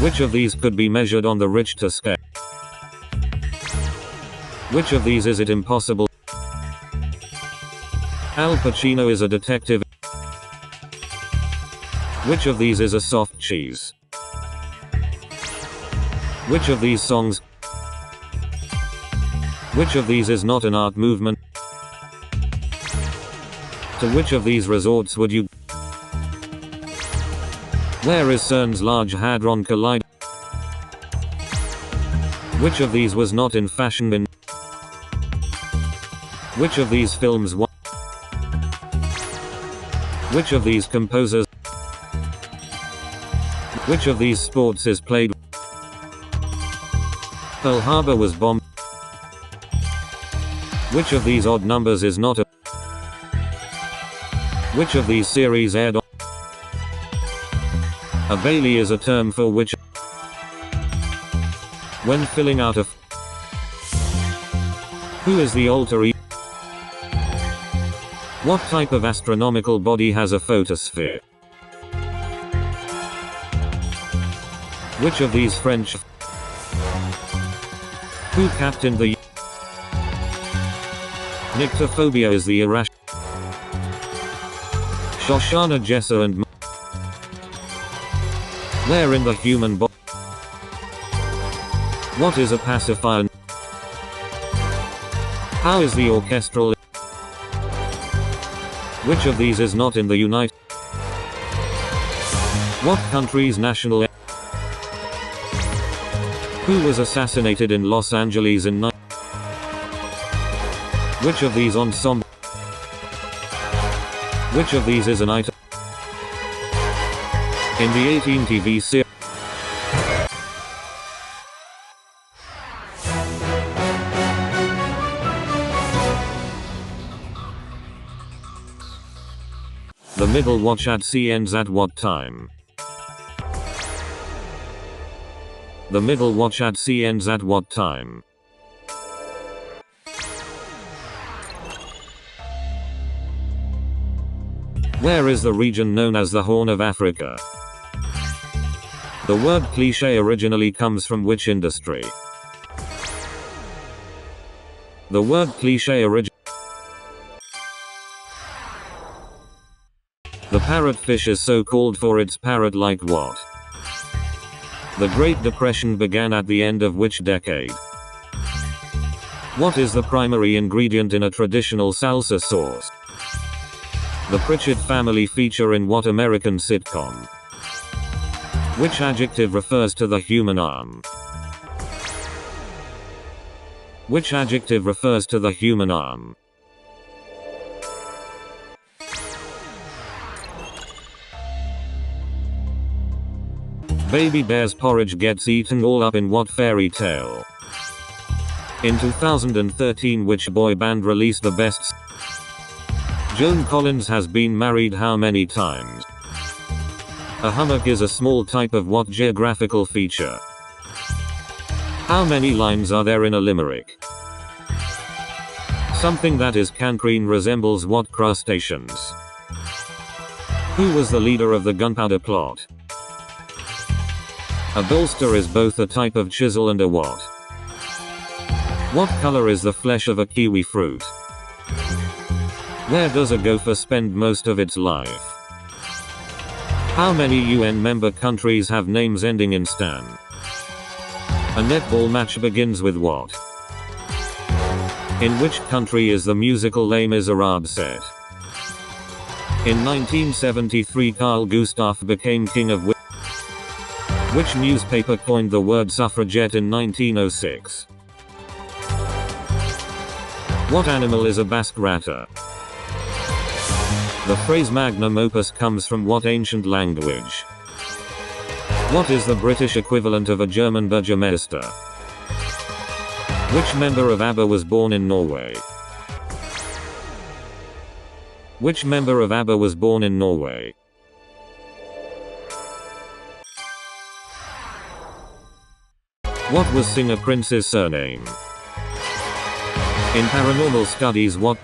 Which of these could be measured on the Richter scale? Which of these is it impossible? Al Pacino is a detective. Which of these is a soft cheese? Which of these songs? Which of these is not an art movement? To which of these resorts would you? Where is CERN's Large Hadron Collider? Which of these was not in fashion in? Which of these films won? Which of these composers? Which of these sports is played? Pearl Harbor was bombed. Which of these odd numbers is not a? Which of these series aired on? A Bailey is a term for which? When filling out a Who is the alter ego? What type of astronomical body has a photosphere? Which of these French? Who captained the? Nyctophobia is the irrational. Shoshana Jessa and Where in the human body? What is a pacifier? How is the orchestral? Which of these is not in the United? What country's national? Who was assassinated in Los Angeles in Which of these ensemble? Which of these is an item? In the 18 TV series. The middle watch at sea ends at what time? The middle watch at sea ends at what time? Where is the region known as the Horn of Africa? The word cliché originally comes from which industry? The word cliché The parrotfish is so called for its parrot-like what? The Great Depression began at the end of which decade? What is the primary ingredient in a traditional salsa sauce? The Pritchett family feature in what American sitcom? Which adjective refers to the human arm? Which adjective refers to the human arm? Baby bear's porridge gets eaten all up in what fairy tale? In 2013, which boy band released the best? Joan Collins has been married how many times? A hummock is a small type of what geographical feature? How many lines are there in a limerick? Something that is cancrene resembles what crustaceans? Who was the leader of the gunpowder plot? A bolster is both a type of chisel and a what? What color is the flesh of a kiwi fruit? Where does a gopher spend most of its life? How many UN member countries have names ending in stan? A netball match begins with what? In which country is the musical Les Miserables set? In 1973, Carl Gustaf became king of which newspaper coined the word suffragette in 1906? What animal is a basque ratter? The phrase magnum opus comes from what ancient language? What is the British equivalent of a German Burgermeister? Which member of ABBA was born in Norway? Which member of ABBA was born in Norway? What was Singer Prince's surname? In paranormal studies, what